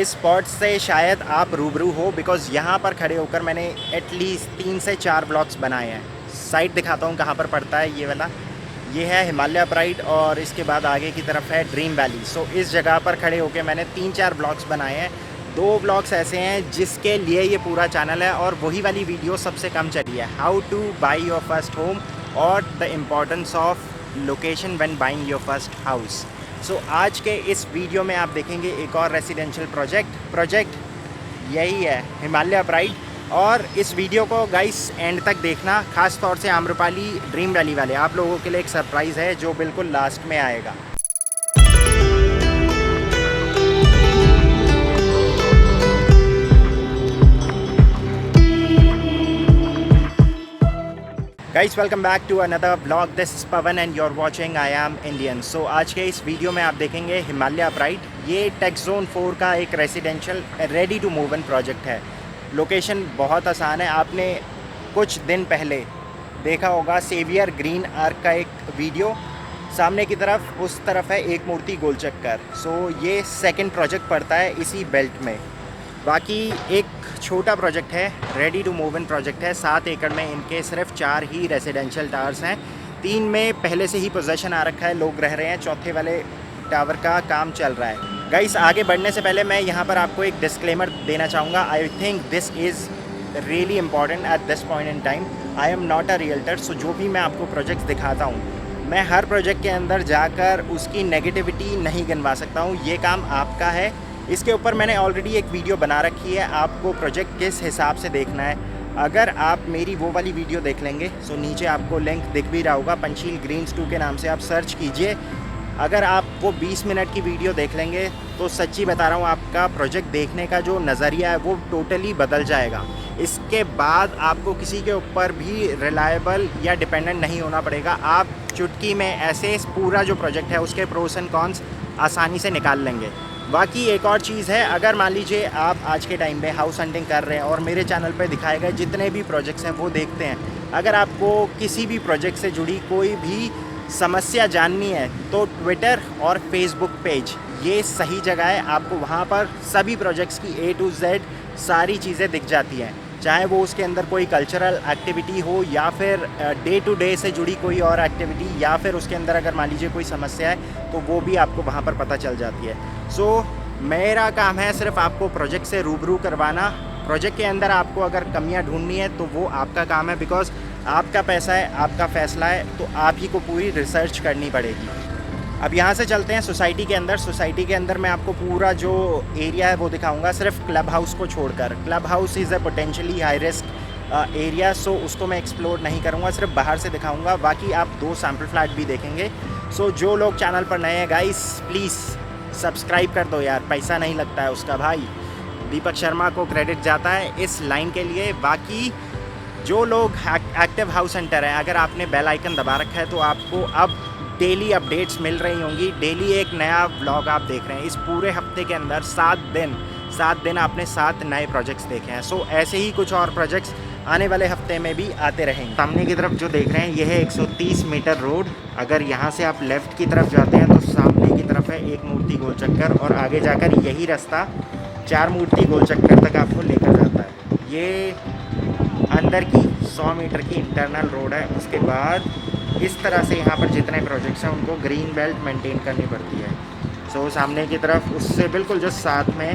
इस स्पॉट से शायद आप रूबरू हो, बिकॉज़ यहाँ पर खड़े होकर मैंने एटलीस्ट 3 से 4 ब्लॉग्स बनाए हैं। साइट दिखाता हूँ कहाँ पर पड़ता है ये वाला। ये है हिमालय प्राइड और इसके बाद आगे की तरफ है ड्रीम वैली। सो इस जगह पर खड़े होकर मैंने 3-4 ब्लॉग्स बनाए हैं। 2 ब्लॉग्स ऐसे हैं जिसके लिए ये पूरा चैनल है, और वही वाली वीडियो सबसे कम चली है, how to buy your first home और the importance of location when buying your first house. So आज के इस वीडियो में आप देखेंगे एक और रेसिडेंशियल प्रोजेक्ट यही है हिमालय प्राइड। और इस वीडियो को गाइस एंड तक देखना, खास तौर से आम्रपाली ड्रीम वैली वाले आप लोगों के लिए एक सरप्राइज़ है जो बिल्कुल लास्ट में आएगा। Guys welcome back to another blog. This is Pavan and you are watching I am Indian. So आज के इस वीडियो में आप देखेंगे हिमालय प्राइड। ये टेक्स जोन 4 का एक residential ready to move in project है। लोकेशन बहुत आसान है। आपने कुछ दिन पहले देखा होगा सेवियर ग्रीन आर्क का एक वीडियो। सामने की तरफ उस तरफ है एक मूर्ति गोल चक्कर। सो ये सेकंड प्रोजेक्ट पड़ता है इसी बेल्ट में। बाकी एक छोटा प्रोजेक्ट है, ready to move in project है। 7 एकड़ में इनके सिर्फ 4 ही रेसिडेंशियल टावर्स हैं। 3 में पहले से ही पोजेसन आ रखा है, लोग रह रहे हैं। चौथे वाले टावर का काम चल रहा है। गाइस आगे बढ़ने से पहले मैं यहाँ पर आपको एक डिस्क्लेमर देना चाहूँगा। I think this is really important at this point in time. I am not a realtor, so जो भी मैं आपको प्रोजेक्ट्स दिखाता हूँ, मैं हर प्रोजेक्ट के अंदर जाकर उसकी नेगेटिविटी नहीं गिनवा सकता हूँ। ये काम आपका है। इसके ऊपर मैंने ऑलरेडी एक वीडियो बना रखी है, आपको प्रोजेक्ट किस हिसाब से देखना है। अगर आप मेरी वो वाली वीडियो देख लेंगे, सो नीचे आपको लिंक दिख भी रहा होगा, पंचशील ग्रीन्स 2 के नाम से आप सर्च कीजिए। अगर आप वो 20 मिनट की वीडियो देख लेंगे तो सच्ची बता रहा हूँ, आपका प्रोजेक्ट देखने का जो नज़रिया है वो टोटली बदल जाएगा। इसके बाद आपको किसी के ऊपर भी रिलायबल या डिपेंडेंट नहीं होना पड़ेगा। आप चुटकी में ऐसे पूरा जो प्रोजेक्ट है उसके प्रोस एंड कॉन्स आसानी से निकाल लेंगे। बाकी एक और चीज़ है, अगर मान लीजिए आप आज के टाइम पे हाउस हंटिंग कर रहे हैं और मेरे चैनल पे दिखाए गए जितने भी प्रोजेक्ट्स हैं वो देखते हैं, अगर आपको किसी भी प्रोजेक्ट से जुड़ी कोई भी समस्या जाननी है तो ट्विटर और फेसबुक पेज ये सही जगह है। आपको वहाँ पर सभी प्रोजेक्ट्स की A to Z सारी चीज़ें दिख जाती हैं, चाहे वो उसके अंदर कोई कल्चरल एक्टिविटी हो या फिर डे टू डे से जुड़ी कोई और एक्टिविटी, या फिर उसके अंदर अगर मान लीजिए कोई समस्या है तो वो भी आपको वहाँ पर पता चल जाती है। सो मेरा काम है सिर्फ आपको प्रोजेक्ट से रूबरू करवाना। प्रोजेक्ट के अंदर आपको अगर कमियाँ ढूंढनी है तो वो आपका काम है, बिकॉज आपका पैसा है, आपका फ़ैसला है, तो आप ही को पूरी रिसर्च करनी पड़ेगी। अब यहाँ से चलते हैं सोसाइटी के अंदर। सोसाइटी के अंदर मैं आपको पूरा जो एरिया है वो दिखाऊंगा, सिर्फ क्लब हाउस को छोड़कर। Club house is a potentially high risk area, so उसको मैं एक्सप्लोर नहीं करूँगा, सिर्फ बाहर से दिखाऊँगा। बाकी आप 2 सैम्पल फ्लैट भी देखेंगे। सो जो लोग चैनल पर नए हैं गाइस, प्लीज़ सब्सक्राइब कर दो यार, पैसा नहीं लगता है उसका भाई। दीपक शर्मा को क्रेडिट जाता है इस लाइन के लिए। बाकी जो लोग एक्टिव हाउस हंटर हैं, अगर आपने बेल आइकन दबा रखा है तो आपको अब डेली अपडेट्स मिल रही होंगी। डेली एक नया व्लॉग आप देख रहे हैं। इस पूरे हफ्ते के अंदर 7 दिन आपने 7 नए प्रोजेक्ट्स देखे हैं। सो ऐसे ही कुछ और प्रोजेक्ट्स आने वाले हफ्ते में भी आते रहेंगे। सामने की तरफ जो देख रहे हैं ये है 130 मीटर रोड। अगर यहाँ से आप लेफ़्ट की तरफ जाते हैं तो सामने की तरफ है एक मूर्ति गोल चक्कर, और आगे जाकर यही रास्ता 4 मूर्ति गोल चक्कर तक आपको लेकर जाता है। ये अंदर की 100 मीटर की इंटरनल रोड है। उसके बाद इस तरह से यहाँ पर जितने प्रोजेक्ट्स हैं उनको ग्रीन बेल्ट मेंटेन करनी पड़ती है। सो सामने की तरफ उससे बिल्कुल जस्ट साथ में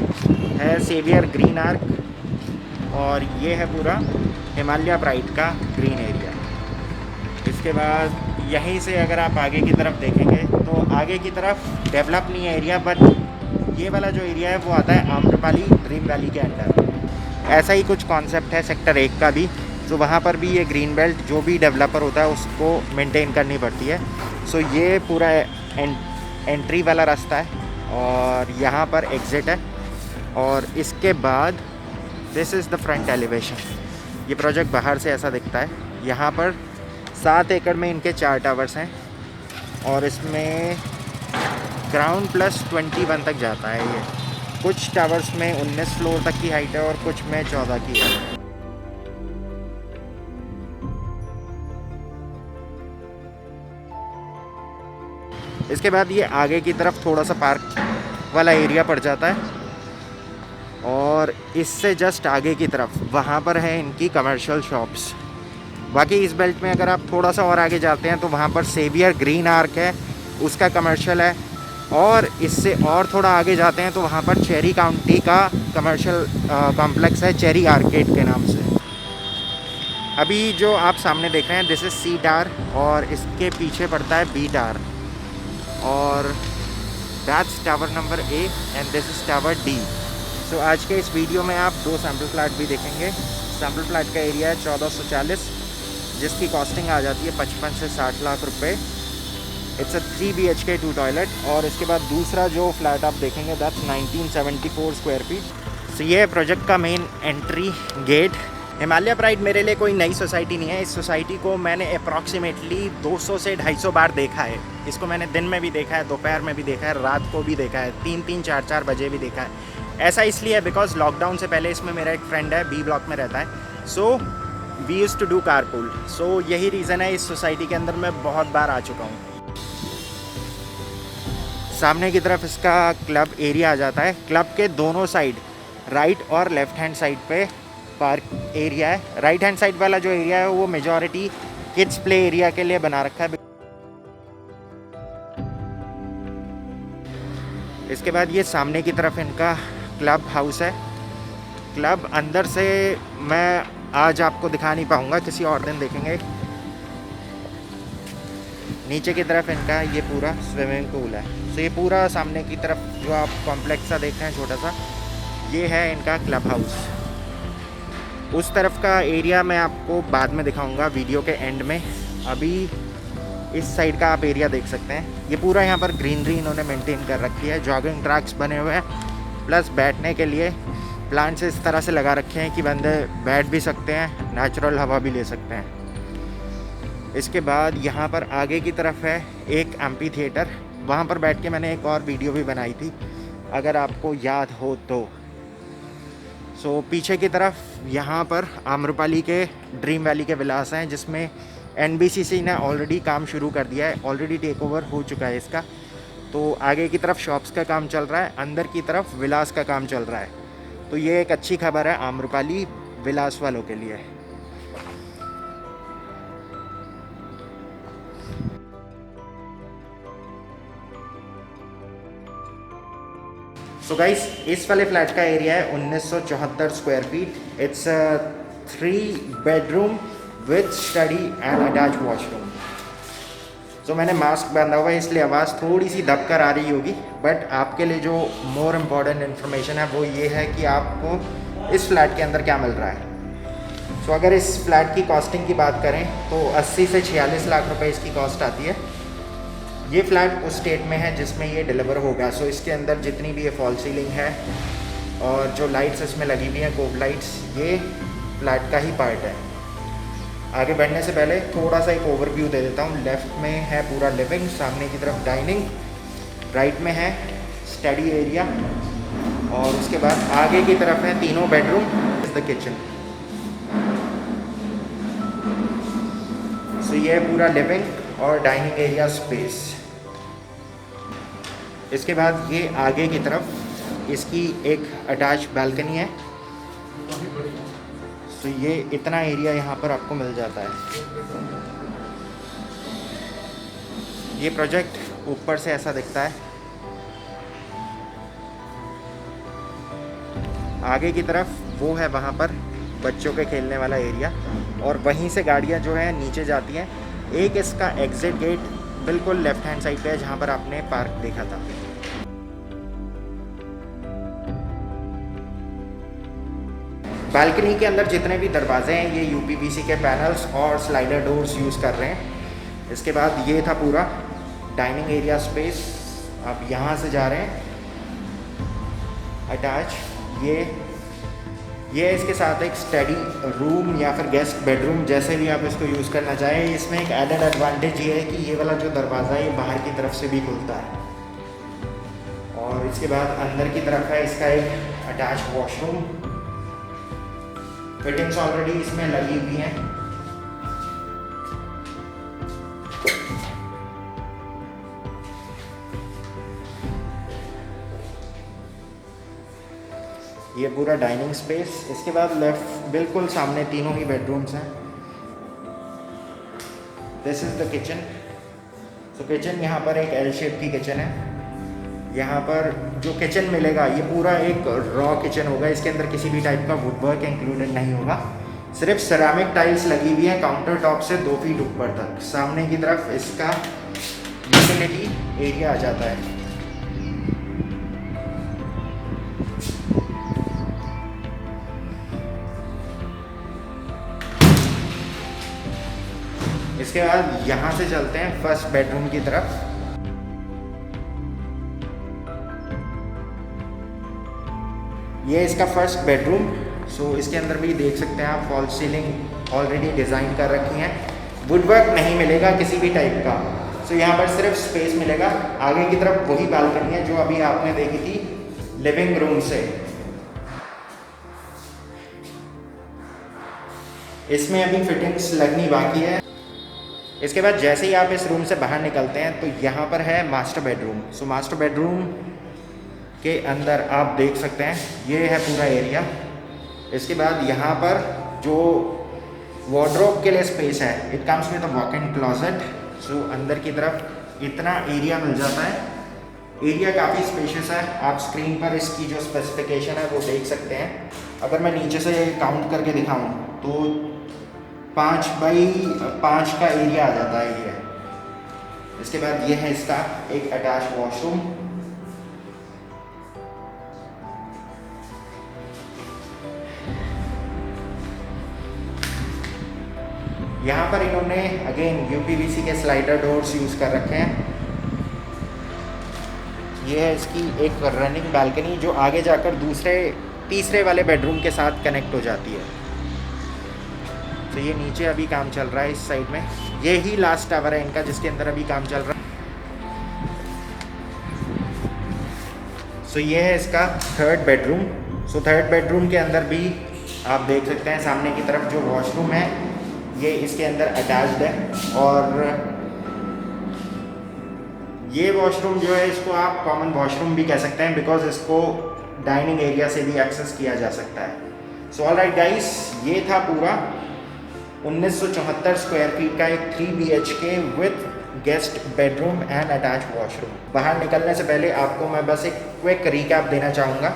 है सेवियर ग्रीन आर्क, और ये है पूरा हिमालय प्राइड का ग्रीन एरिया। इसके बाद यहीं से अगर आप आगे की तरफ देखेंगे तो आगे की तरफ डेवलप नहीं है एरिया, बट ये वाला जो एरिया है वो आता है आम्रपाली ड्रीम वैली के अंडर। ऐसा ही कुछ कॉन्सेप्ट है सेक्टर 1 का भी। तो वहाँ पर भी ये ग्रीन बेल्ट जो भी डेवलपर होता है उसको मेंटेन करनी पड़ती है। सो ये पूरा एंट्री वाला रास्ता है और यहाँ पर एग्ज़िट है, और इसके बाद this is the front elevation. ये प्रोजेक्ट बाहर से ऐसा दिखता है। यहाँ पर 7 एकड़ में इनके 4 टावर्स हैं, और इसमें ग्राउंड प्लस 21 तक जाता है। ये कुछ टावर्स में 19 फ्लोर तक की हाइट है और कुछ में 14 की है। इसके बाद ये आगे की तरफ थोड़ा सा पार्क वाला एरिया पड़ जाता है, और इससे जस्ट आगे की तरफ वहाँ पर है इनकी कमर्शियल शॉप्स। बाकी इस बेल्ट में अगर आप थोड़ा सा और आगे जाते हैं तो वहाँ पर सेवियर ग्रीन आर्क है, उसका कमर्शियल है। और इससे और थोड़ा आगे जाते हैं तो वहाँ पर चेरी काउंटी का कमर्शियल कॉम्प्लेक्स है, चेरी आर्केड के नाम से। अभी जो आप सामने देख रहे हैं दिस इज़ सी टावर और इसके पीछे पड़ता है बी टावर, और that's tower number A and this is tower D. So आज के इस वीडियो में आप 2 सैम्पल फ्लैट भी देखेंगे। सैम्पल फ्लैट का एरिया है 1440, जिसकी कॉस्टिंग आ जाती है 55 से 60 लाख रुपए। It's a 3 BHK 2 toilet. और इसके बाद दूसरा जो फ्लैट आप देखेंगे दैट्स 1974 स्क्वायर फीट। सो ये प्रोजेक्ट का main entry gate. Himalaya Pride मेरे लिए कोई नई सोसाइटी नहीं है। इस सोसाइटी को मैंने अप्रॉक्सीमेटली 200 से 250 बार देखा है। इसको मैंने दिन में भी देखा है, दोपहर में भी देखा है, रात को भी देखा है, 3-3, 4-4 बजे भी देखा है। ऐसा इसलिए है बिकॉज लॉकडाउन से पहले इसमें मेरा एक फ्रेंड है, बी ब्लॉक में रहता है। So we use to do carpool. So यही रीज़न है इस सोसाइटी के अंदर मैं बहुत बार आ चुका हूँ। सामने की तरफ इसका क्लब एरिया आ जाता है। क्लब के दोनों साइड राइट और लेफ्ट हैंड साइड पे पार्क एरिया है। राइट हैंड साइड वाला जो एरिया है वो मेजॉरिटी किड्स प्ले एरिया के लिए बना रखा है। इसके बाद ये सामने की तरफ इनका क्लब हाउस है। क्लब अंदर से मैं आज आपको दिखा नहीं पाऊँगा, किसी और दिन देखेंगे। नीचे की तरफ इनका ये पूरा स्विमिंग पूल है। तो ये पूरा सामने की तरफ जो आप कॉम्प्लेक्स सा देख रहे हैं छोटा सा, ये है इनका क्लब हाउस। उस तरफ का एरिया मैं आपको बाद में दिखाऊंगा वीडियो के एंड में। अभी इस साइड का आप एरिया देख सकते हैं। ये पूरा यहाँ पर ग्रीनरी इन्होंने मेंटेन कर रखी है। जॉगिंग ट्रैक्स बने हुए हैं, प्लस बैठने के लिए प्लांट्स इस तरह से लगा रखे हैं कि बंदे बैठ भी सकते हैं, नेचुरल हवा भी ले सकते हैं। इसके बाद यहाँ पर आगे की तरफ है एक एम्पी थिएटर। वहाँ पर बैठ के मैंने एक और वीडियो भी बनाई थी, अगर आपको याद हो तो। सो पीछे की तरफ यहाँ पर आम्रपाली के ड्रीम वैली के विलास हैं, जिसमें NBCC ने ऑलरेडी काम शुरू कर दिया है, ऑलरेडी टेक ओवर हो चुका है इसका। तो आगे की तरफ शॉप्स का काम चल रहा है, अंदर की तरफ विलास का काम चल रहा है। तो ये एक अच्छी खबर है आम्रपाली विलास वालों के लिए। सो गाइस, इस वाले फ्लैट का एरिया है 1974 square feet. It's 3 bedroom with study and attach washroom. So मैंने मास्क बांधा हुआ है इसलिए आवाज़ थोड़ी सी दब कर आ रही होगी, बट आपके लिए जो मोर इम्पॉर्टेंट इन्फॉर्मेशन है वो ये है कि आपको इस फ्लैट के अंदर क्या मिल रहा है। सो अगर इस फ्लैट की कॉस्टिंग की बात करें तो 80 से 46 लाख रुपए इसकी कॉस्ट आती है। ये फ्लैट उस स्टेट में है जिसमें ये डिलीवर होगा। सो इसके अंदर जितनी भी ये फॉल सीलिंग है और जो लाइट्स इसमें लगी हुई हैं, कोब लाइट्स, ये फ्लैट का ही पार्ट है। आगे बढ़ने से पहले थोड़ा सा एक ओवरव्यू दे देता हूँ। लेफ़्ट में है पूरा लिविंग, सामने की तरफ डाइनिंग, राइट में है स्टडी एरिया, और उसके बाद आगे की तरफ है तीनों बेडरूम इज द किचन। सो ये है पूरा लिविंग और डाइनिंग एरिया स्पेस। इसके बाद ये आगे की तरफ इसकी एक अटैच बालकनी है। तो ये इतना एरिया यहाँ पर आपको मिल जाता है। ये प्रोजेक्ट ऊपर से ऐसा दिखता है। आगे की तरफ वो है वहाँ पर बच्चों के खेलने वाला एरिया, और वहीं से गाड़ियाँ जो है नीचे जाती हैं। एक इसका एग्जिट गेट बिल्कुल लेफ्ट हैंड साइड पे है जहाँ पर आपने पार्क देखा था। बालकनी के अंदर जितने भी दरवाजे हैं ये UPVC के पैनल्स और स्लाइडर डोर्स यूज़ कर रहे हैं। इसके बाद ये था पूरा डाइनिंग एरिया स्पेस। आप यहाँ से जा रहे हैं अटैच। ये इसके साथ एक स्टडी रूम या फिर गेस्ट बेडरूम, जैसे भी आप इसको यूज़ करना चाहें। इसमें एक एडेड एडवांटेज ये है कि ये वाला जो दरवाज़ा है ये बाहर की तरफ से भी खुलता है। और इसके बाद अंदर की तरफ है इसका एक अटैच वॉशरूम। फिटिंग्स ऑलरेडी इसमें लगी हुई हैं। ये पूरा डाइनिंग स्पेस। इसके बाद लेफ्ट बिल्कुल सामने तीनों ही बेडरूम्स हैं। This is the kitchen. So kitchen यहाँ पर एक एल शेप की किचन है। यहाँ पर जो किचन मिलेगा ये पूरा एक रॉ किचन होगा। इसके अंदर किसी भी टाइप का वुड वर्क इंक्लूडेड नहीं होगा। सिर्फ सेरामिक टाइल्स लगी हुई है काउंटर टॉप से 2 फीट ऊपर तक। सामने की तरफ इसका यूटिलिटी एरिया आ जाता है। इसके बाद यहाँ से चलते हैं फर्स्ट बेडरूम की तरफ। ये इसका फर्स्ट बेडरूम। सो इसके अंदर भी देख सकते हैं आप, फॉल सीलिंग ऑलरेडी डिज़ाइन कर रखी हैं। वुडवर्क नहीं मिलेगा किसी भी टाइप का। सो यहाँ पर सिर्फ स्पेस मिलेगा। आगे की तरफ वही बालकनी है जो अभी आपने देखी थी लिविंग रूम से। इसमें अभी फिटिंग्स लगनी बाकी है। इसके बाद जैसे ही आप इस रूम से बाहर निकलते हैं तो यहाँ पर है master bedroom. So master bedroom के अंदर आप देख सकते हैं ये है पूरा एरिया। इसके बाद यहाँ पर जो वार्डरोब के लिए स्पेस है, it comes with a walk in closet. So अंदर की तरफ इतना एरिया मिल जाता है। एरिया काफ़ी स्पेशियस है। आप स्क्रीन पर इसकी जो स्पेसिफिकेशन है वो देख सकते हैं। अगर मैं नीचे से काउंट करके दिखाऊं तो 5 बाई 5 का एरिया आ जाता है ये। इसके बाद ये है इसका एक अटैच वॉशरूम। यहाँ पर इन्होंने अगेन यूपीवीसी के स्लाइडर डोर्स यूज़ कर रखे हैं। ये है इसकी एक रनिंग बालकनी जो आगे जाकर तीसरे वाले बेडरूम के साथ कनेक्ट हो जाती है। तो ये नीचे अभी काम चल रहा है इस साइड में। ये ही लास्ट टावर है इनका जिसके अंदर अभी काम चल रहा है। सो ये है इसका third bedroom. So third bedroom के अंदर भी आप देख सकते हैं सामने की तरफ जो वॉशरूम है ये इसके अंदर अटैच्ड है। और ये वॉशरूम जो है इसको आप कॉमन वॉशरूम भी कह सकते हैं बिकॉज इसको डाइनिंग एरिया से भी एक्सेस किया जा सकता है। सो ऑलराइट गाइस, ये था पूरा 1974 स्क्वायर फीट का एक 3 BHK with guest bedroom and attach washroom. बाहर निकलने से पहले आपको मैं बस एक क्विक रिकैप देना चाहूँगा।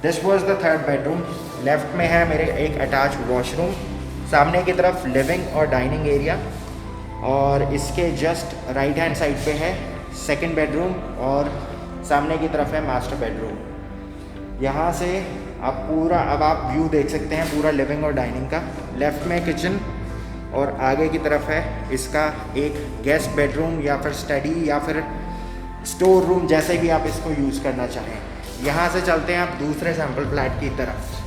This was the third bedroom. Left में है मेरे एक अटैच वॉशरूम, सामने की तरफ लिविंग और डाइनिंग एरिया, और इसके जस्ट राइट हैंड साइड पे है सेकंड बेडरूम और सामने की तरफ है मास्टर बेडरूम। यहाँ से आप पूरा अब आप व्यू देख सकते हैं पूरा लिविंग और डाइनिंग का। लेफ़्ट में किचन और आगे की तरफ है इसका एक गेस्ट बेडरूम या फिर स्टडी या फिर स्टोर रूम, जैसे भी आप इसको यूज़ करना चाहें। यहाँ से चलते हैं आप दूसरे सैम्पल फ्लैट की तरफ।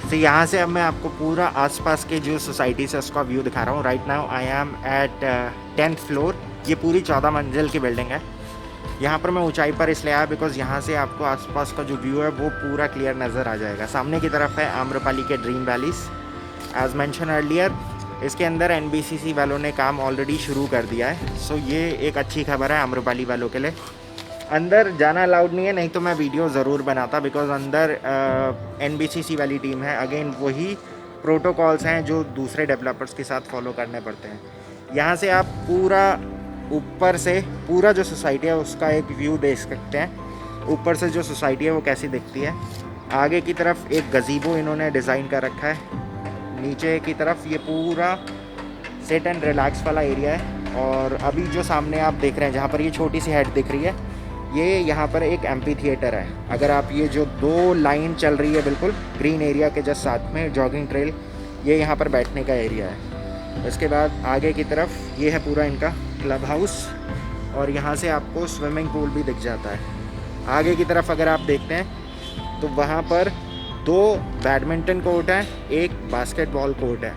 तो यहाँ से अब मैं आपको पूरा आसपास के जो सोसाइटी से उसका व्यू दिखा रहा हूँ। Right now I am at 10th floor. ये पूरी 14 मंजिल की बिल्डिंग है। यहाँ पर मैं ऊंचाई पर इसलिए आया बिकॉज यहाँ से आपको आसपास का जो व्यू है वो पूरा क्लियर नज़र आ जाएगा। सामने की तरफ है आम्रपाली के Dream Valleys as mentioned earlier. इसके अंदर NBCC वालों ने काम ऑलरेडी शुरू कर दिया है। सो ये एक अच्छी खबर है आम्रपाली वालों के लिए। अंदर जाना अलाउड नहीं है, नहीं तो मैं वीडियो ज़रूर बनाता बिकॉज अंदर NBCC वाली टीम है। अगेन वही प्रोटोकॉल्स हैं जो दूसरे डेवलपर्स के साथ फॉलो करने पड़ते हैं। यहाँ से आप पूरा ऊपर से पूरा जो सोसाइटी है उसका एक व्यू देख सकते हैं। ऊपर से जो सोसाइटी है वो कैसी दिखती है। आगे की तरफ एक गज़ीबो इन्होंने डिज़ाइन कर रखा है। नीचे की तरफ ये पूरा सिट एंड रिलैक्स वाला एरिया है। और अभी जो सामने आप देख रहे हैं जहाँ पर ये छोटी सी हेड दिख रही है, ये यहाँ पर एक एम्पी थिएटर है। अगर आप ये जो 2 लाइन चल रही है बिल्कुल ग्रीन एरिया के जस्ट साथ में जॉगिंग ट्रेल, ये यहाँ पर बैठने का एरिया है। इसके बाद आगे की तरफ ये है पूरा इनका क्लब हाउस और यहाँ से आपको स्विमिंग पूल भी दिख जाता है। आगे की तरफ अगर आप देखते हैं तो वहाँ पर 2 बैडमिंटन कोर्ट हैं, एक बास्केटबॉल कोर्ट है।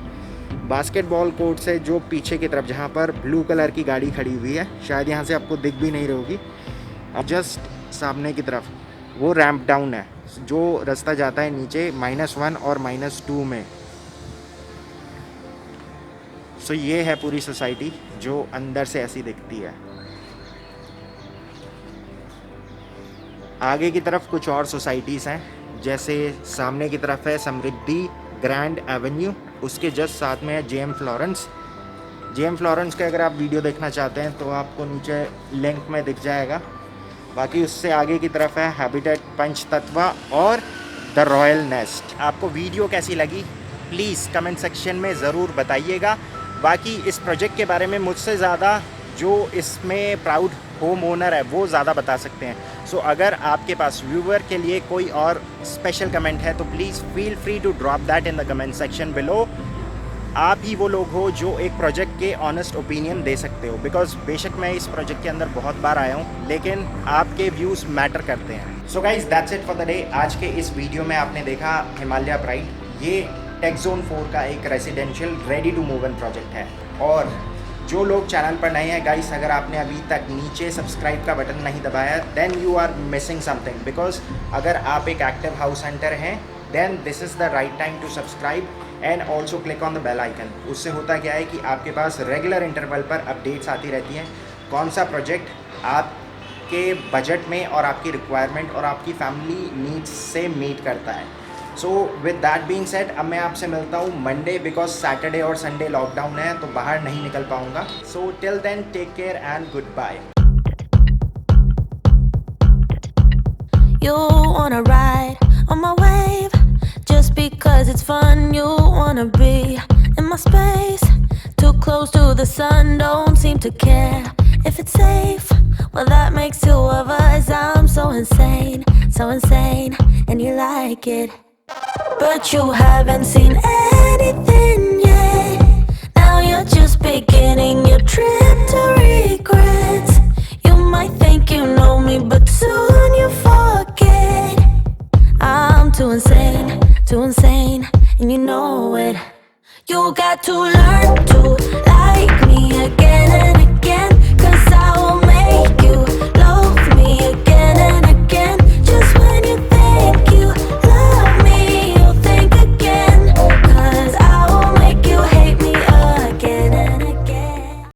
बास्केटबॉल कोर्ट से जो पीछे की तरफ जहाँ पर ब्लू कलर की गाड़ी खड़ी हुई है, शायद यहाँ से आपको दिख भी नहीं रही होगी, अब जस्ट सामने की तरफ वो रैंप डाउन है जो रास्ता जाता है नीचे -1 और -2 में। सो ये है पूरी सोसाइटी जो अंदर से ऐसी दिखती है। आगे की तरफ कुछ और सोसाइटीज़ हैं, जैसे सामने की तरफ है समृद्धि ग्रैंड एवेन्यू, उसके जस्ट साथ में है जेएम फ्लोरेंस। जेएम फ्लोरेंस के अगर आप वीडियो देखना चाहते हैं तो आपको नीचे लिंक में दिख जाएगा। बाकी उससे आगे की तरफ है हैबिटेट पंचतत्वा और द रॉयल नेस्ट। आपको वीडियो कैसी लगी प्लीज़ कमेंट सेक्शन में ज़रूर बताइएगा। बाकी इस प्रोजेक्ट के बारे में मुझसे ज़्यादा जो इसमें प्राउड होम ओनर है वो ज़्यादा बता सकते हैं। सो अगर आपके पास व्यूअर के लिए कोई और स्पेशल कमेंट है तो please feel free to drop that in the comment section below. आप ही वो लोग हो जो एक प्रोजेक्ट के ऑनेस्ट ओपिनियन दे सकते हो, बिकॉज बेशक मैं इस प्रोजेक्ट के अंदर बहुत बार आया हूँ लेकिन आपके व्यूज़ मैटर करते हैं। So guys that's it for the day. आज के इस वीडियो में आपने देखा हिमालय प्राइड, ये टेक्जोन 4 का एक residential ready to move in project है। और जो लोग चैनल पर नए हैं गाइस, अगर आपने अभी तक नीचे सब्सक्राइब का बटन नहीं दबाया then you are missing something, because अगर आप एक एक्टिव हाउस हंटर हैं then this is the right time to subscribe and also click on the bell icon. उससे होता क्या है कि आपके पास रेगुलर इंटरवल पर अपडेट्स आती रहती हैं, कौन सा प्रोजेक्ट आपके बजट में और आपकी रिक्वायरमेंट और आपकी फैमिली नीड्स से मीट करता है। So with that being said, अब मैं आपसे मिलता हूँ मंडे, बिकॉज सैटरडे और संडे लॉकडाउन है तो बाहर नहीं निकल पाऊँगा। So till then take care and good bye. You wanna ride on my wave just because it's fun. You wanna be in my space, too close to the sun. Don't seem to care if it's safe. Well, that makes two of us. I'm so insane, and you like it. But you haven't seen anything yet. Now you're just beginning your trip to regrets. You might think you know me, but soon you forget. I'm too insane, and you know it. You got to learn to like me again.